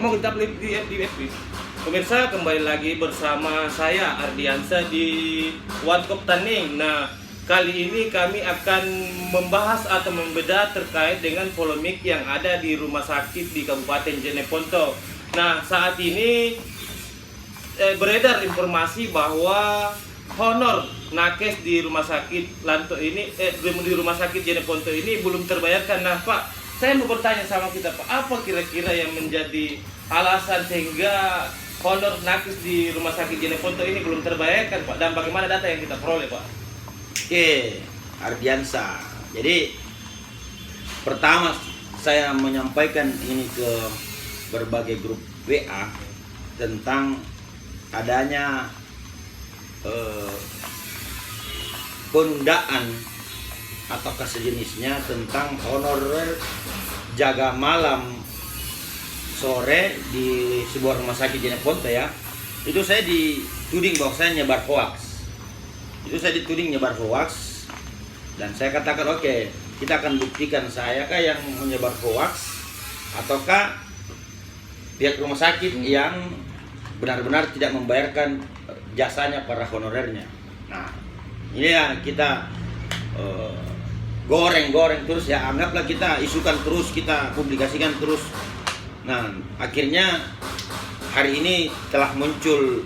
Kamu kita di FB. Pemirsa, kembali lagi bersama saya Ardiansa di Warkop Taning. Nah, kali ini kami akan membahas atau membedah terkait dengan polemik yang ada di rumah sakit di Kabupaten Jeneponto. Nah, saat ini beredar informasi bahwa honor nakes di rumah sakit Lanto ini di rumah sakit Jeneponto ini belum terbayarkan. Nah, Pak, saya mau bertanya sama kita, Pak, apa kira-kira yang menjadi alasan sehingga honor nakes di rumah sakit Jeneponto ini belum terbayarkan, Pak, dan bagaimana data yang kita peroleh, Pak? Oke, Ardiansa. Jadi pertama saya menyampaikan ini ke berbagai grup WA tentang adanya penundaan atau sejenisnya tentang honorer jaga malam sore di sebuah rumah sakit Jeneponto ya. Itu saya dituding bahwa saya nyebar hoax. Dan saya katakan oke, kita akan buktikan saya kah yang menyebar hoax ataukah pihak rumah sakit yang benar-benar tidak membayarkan jasanya para honorernya. Nah, ini ya kita goreng terus ya, anggaplah kita isukan terus, kita publikasikan terus. Nah, akhirnya hari ini telah muncul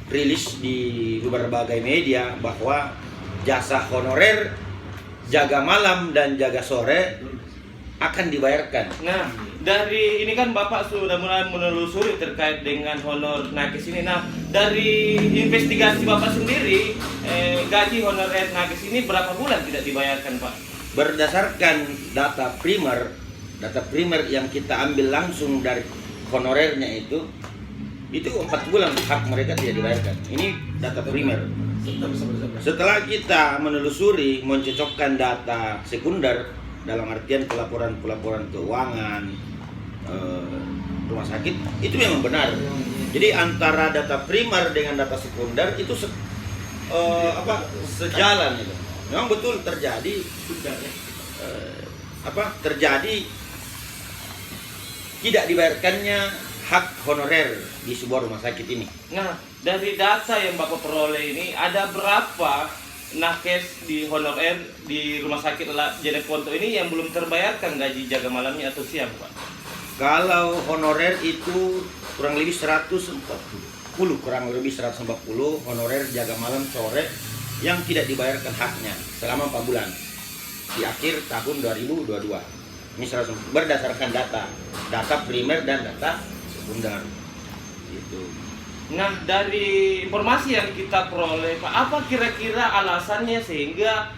rilis di berbagai media bahwa jasa honorer jaga malam dan jaga sore akan dibayarkan. Nah, dari ini kan Bapak sudah mulai menelusuri terkait dengan honor nakes ini. Nah, dari investigasi Bapak sendiri, gaji honorer nakes ini berapa bulan tidak dibayarkan, Pak? Berdasarkan data primer yang kita ambil langsung dari honorernya itu 4 bulan hak mereka tidak dibayarkan. Ini data primer. Setelah kita menelusuri, mencocokkan data sekunder dalam artian pelaporan keuangan rumah sakit, itu memang benar. Jadi antara data primer dengan data sekunder itu sejalan itu. Memang betul terjadi tidak dibayarkannya hak honorer di sebuah rumah sakit ini. Nah, dari data yang Bapak peroleh ini, ada berapa nakes di honorer di rumah sakit Jeneponto ini yang belum terbayarkan gaji jaga malamnya atau siang, Pak? Kalau honorer itu kurang lebih 140 honorer jaga malam sore yang tidak dibayarkan haknya selama 4 bulan di akhir tahun 2022. Ini berdasarkan data primer dan data sekunder. Gitu. Nah, dari informasi yang kita peroleh, Pak, apa kira-kira alasannya sehingga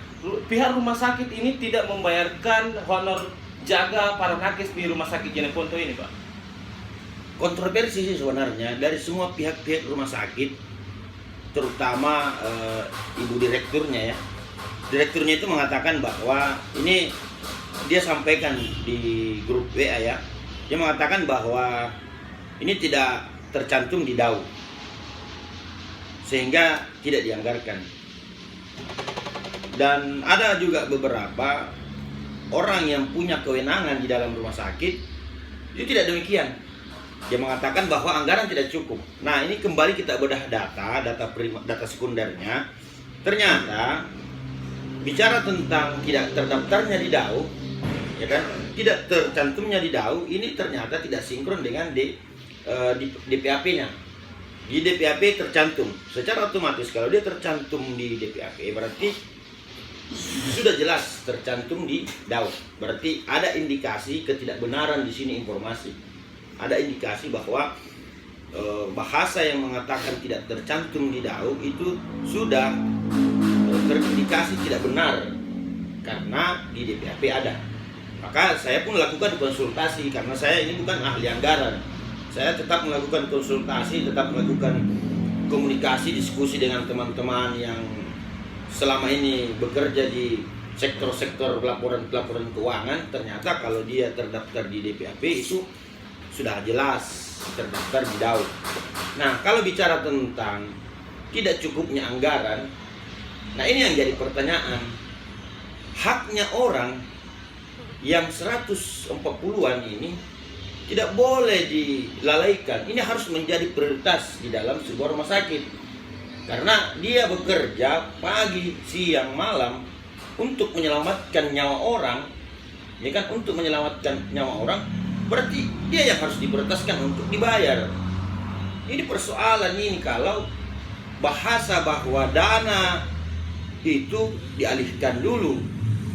pihak rumah sakit ini tidak membayarkan honor jaga para nakes di rumah sakit Jeneponto ini, Pak? Kontroversi sih sebenarnya dari semua pihak-pihak rumah sakit, terutama ibu direkturnya ya. Direkturnya itu mengatakan bahwa ini dia sampaikan di grup WA ya. Dia mengatakan bahwa ini tidak tercantum di DAU sehingga tidak dianggarkan. Dan ada juga beberapa orang yang punya kewenangan di dalam rumah sakit itu tidak demikian. Dia mengatakan bahwa anggaran tidak cukup. Nah, ini kembali kita bedah data sekundernya. Ternyata bicara tentang tidak terdaftarnya di DAU, ya kan? Tidak tercantumnya di DAU, ini ternyata tidak sinkron dengan di DPAP-nya. Di DPAP tercantum. Secara otomatis kalau dia tercantum di DPAP berarti sudah jelas tercantum di DAU. Berarti ada indikasi ketidakbenaran di sini informasi. Ada indikasi bahwa bahasa yang mengatakan tidak tercantum di DAU itu sudah terindikasi tidak benar karena di DPAP ada. Maka saya pun lakukan konsultasi karena saya ini bukan ahli anggaran. Saya tetap melakukan konsultasi, tetap melakukan komunikasi, diskusi dengan teman-teman yang selama ini bekerja di sektor-sektor pelaporan keuangan. Ternyata kalau dia terdaftar di DPAP itu sudah jelas terdaftar di DAU. Nah, kalau bicara tentang tidak cukupnya anggaran, nah ini yang jadi pertanyaan. Haknya orang yang 140-an ini tidak boleh dilalaikan. Ini harus menjadi prioritas di dalam sebuah rumah sakit. Karena dia bekerja pagi, siang, malam untuk menyelamatkan nyawa orang, ya kan, untuk menyelamatkan nyawa orang, berarti dia yang harus diprioritaskan untuk dibayar. Ini persoalan ini kalau bahasa bahwa dana itu dialihkan dulu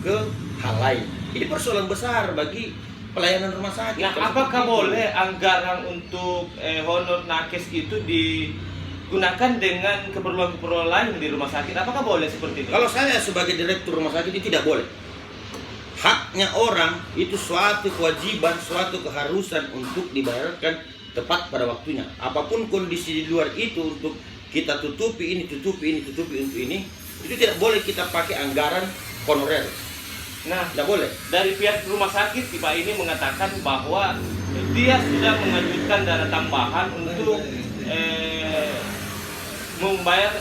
ke hal lain. Ini persoalan besar bagi pelayanan rumah sakit. Nah, apakah boleh anggaran untuk honor nakes itu digunakan dengan keperluan-keperluan lain di rumah sakit? Apakah boleh seperti itu? Kalau saya sebagai direktur rumah sakit itu tidak boleh. Haknya orang itu suatu kewajiban, suatu keharusan untuk dibayarkan tepat pada waktunya. Apapun kondisi di luar itu untuk kita tutupi ini, tutupi untuk ini, itu tidak boleh kita pakai anggaran honorer. Nah, Tidak boleh. dari pihak rumah sakit Pak ini mengatakan bahwa dia sudah mengajukan dana tambahan untuk membayar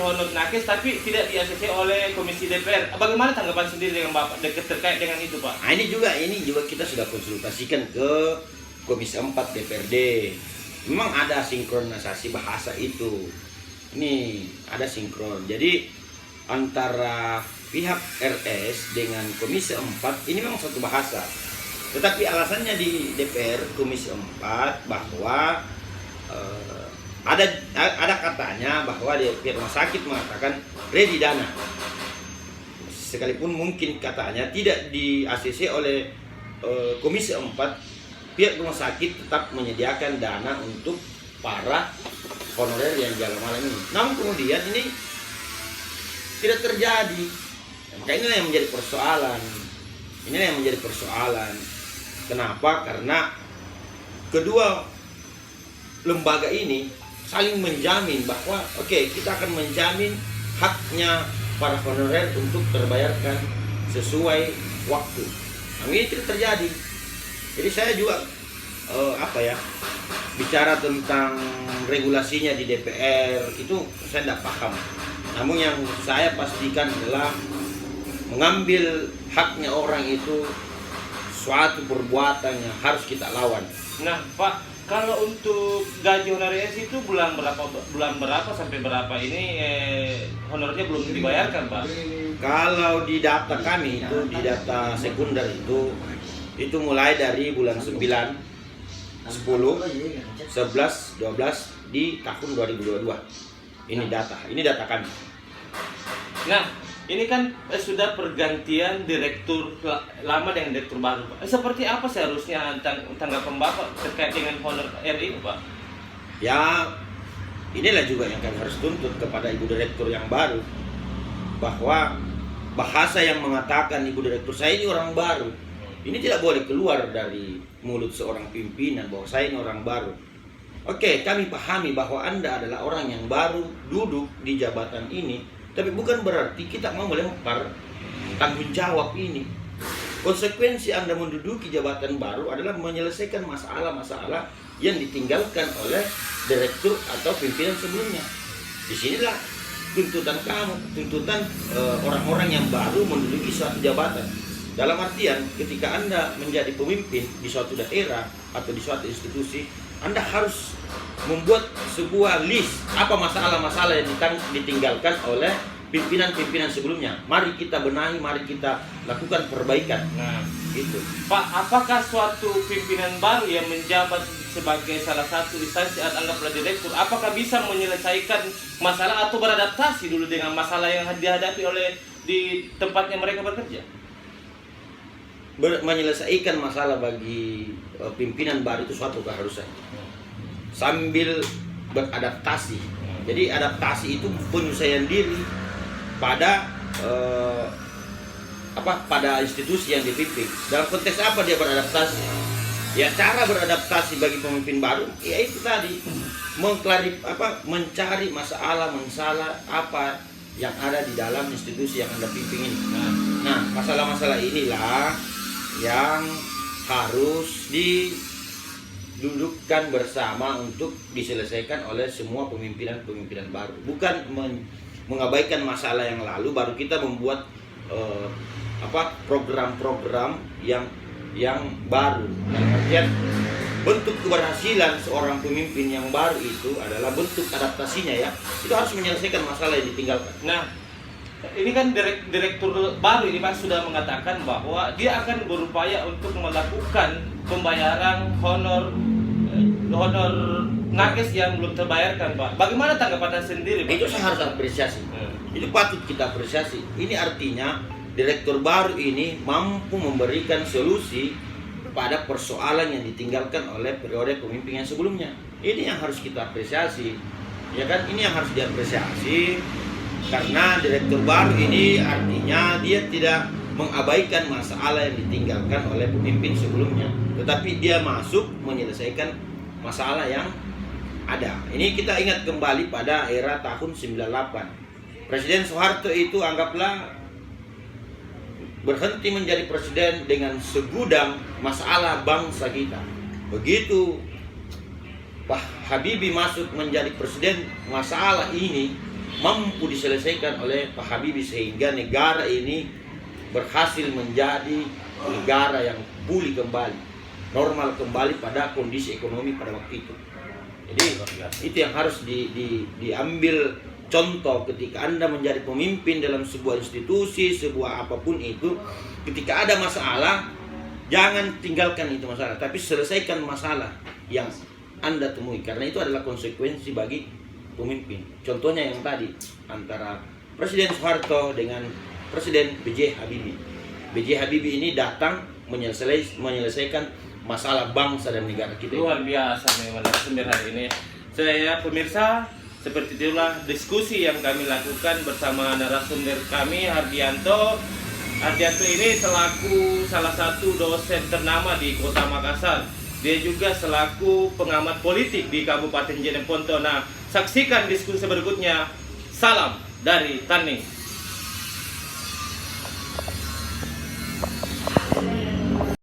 honor nakes, tapi tidak di-ACC oleh Komisi DPR. Bagaimana tanggapan sendiri dengan Bapak terkait dengan itu, Pak? Nah, ini juga kita sudah konsultasikan ke Komisi 4 DPRD. Memang ada sinkronisasi bahasa itu. Ini ada sinkron. Jadi antara pihak RS dengan Komisi 4 ini memang satu bahasa. Tetapi alasannya di DPR Komisi 4 bahwa ada katanya bahwa di pihak rumah sakit mengatakan ready dana. Sekalipun mungkin katanya tidak di-ACC oleh Komisi 4, pihak rumah sakit tetap menyediakan dana untuk para honorer yang jaga malam ini. Namun kemudian ini tidak terjadi. Maka inilah yang menjadi persoalan. Inilah yang menjadi persoalan. Kenapa? Karena kedua lembaga ini saling menjamin bahwa kita akan menjamin haknya para honorer untuk terbayarkan sesuai waktu. Namun ini tidak terjadi. Jadi saya juga bicara tentang regulasinya di DPR itu saya tidak paham. Namun yang saya pastikan adalah mengambil haknya orang itu suatu perbuatan yang harus kita lawan. Nah, Pak, kalau untuk gaji honorer itu bulan berapa sampai berapa ini honornya belum dibayarkan, Pak? Kalau di data kami itu, di data sekunder itu mulai dari bulan 9, 10, 11, 12 di tahun 2022. Ini data kami. Nah, ini kan sudah pergantian direktur lama dengan direktur baru, Pak. Seperti apa seharusnya tanggapan Bapak terkait dengan honor RI, Pak? Ya, inilah juga yang kami harus tuntut kepada Ibu Direktur yang baru, bahwa bahasa yang mengatakan Ibu Direktur saya ini orang baru, ini tidak boleh keluar dari mulut seorang pimpinan bahwa saya ini orang baru. Oke, kami pahami bahwa Anda adalah orang yang baru duduk di jabatan ini, tapi bukan berarti kita mau melempar tanggung jawab ini. Konsekuensi Anda menduduki jabatan baru adalah menyelesaikan masalah-masalah yang ditinggalkan oleh direktur atau pimpinan sebelumnya. Disinilah tuntutan kamu, tuntutan orang-orang yang baru menduduki suatu jabatan. Dalam artian, ketika Anda menjadi pemimpin di suatu daerah atau di suatu institusi, Anda harus membuat sebuah list apa masalah-masalah yang ditinggalkan oleh pimpinan-pimpinan sebelumnya. Mari kita benahi, mari kita lakukan perbaikan. Nah, gitu. Pak, apakah suatu pimpinan baru yang menjabat sebagai salah satu instansi atau anggaplah direktur, apakah bisa menyelesaikan masalah atau beradaptasi dulu dengan masalah yang dihadapi oleh di tempatnya mereka bekerja? Menyelesaikan masalah bagi pimpinan baru itu suatu keharusan. Sambil beradaptasi. Jadi adaptasi itu penyesuaian diri pada pada institusi yang dipimpin. Dalam konteks apa dia beradaptasi? Ya, cara beradaptasi bagi pemimpin baru yaitu tadi mencari masalah apa yang ada di dalam institusi yang Anda pimpin ini. Nah, masalah-masalah inilah yang harus didudukkan bersama untuk diselesaikan oleh semua pemimpinan baru. Bukan mengabaikan masalah yang lalu baru kita membuat program-program yang yang baru. Dalam artian bentuk keberhasilan seorang pemimpin yang baru itu adalah bentuk adaptasinya ya. Itu harus menyelesaikan masalah yang ditinggalkan. Nah, ini kan direktur baru ini Pak sudah mengatakan bahwa dia akan berupaya untuk melakukan pembayaran honor nakes yang belum terbayarkan Pak. Bagaimana tanggapan Anda sendiri Pak? Itu saya harus apresiasi. Itu patut kita apresiasi. Ini artinya direktur baru ini mampu memberikan solusi pada persoalan yang ditinggalkan oleh periode pemimpin yang sebelumnya. Ini yang harus kita apresiasi. Ya kan? Ini yang harus diapresiasi. Karena direktur baru ini artinya dia tidak mengabaikan masalah yang ditinggalkan oleh pemimpin sebelumnya, tetapi dia masuk menyelesaikan masalah yang ada. Ini kita ingat kembali pada era tahun 98. Presiden Soeharto itu anggaplah berhenti menjadi presiden dengan segudang masalah bangsa kita. Begitu Pak Habibie masuk menjadi presiden, masalah ini mampu diselesaikan oleh Pak Habibie sehingga negara ini berhasil menjadi negara yang pulih kembali, normal kembali pada kondisi ekonomi pada waktu itu. Jadi itu yang harus diambil contoh ketika Anda menjadi pemimpin dalam sebuah institusi, sebuah apapun itu. Ketika ada masalah, jangan tinggalkan itu masalah, tapi selesaikan masalah yang Anda temui, karena itu adalah konsekuensi bagi pemimpin. Contohnya yang tadi antara Presiden Soeharto dengan Presiden B.J. Habibie. B.J. Habibie ini datang menyelesaikan masalah bangsa dan negara kita. Luar biasa memang narasumber hari ini. Saya pemirsa, seperti itulah diskusi yang kami lakukan bersama narasumber kami Hardianto. Hardianto ini selaku salah satu dosen ternama di Kota Makassar. Dia juga selaku pengamat politik di Kabupaten Jeneponto. Nah, saksikan diskusi berikutnya. Salam dari Taning.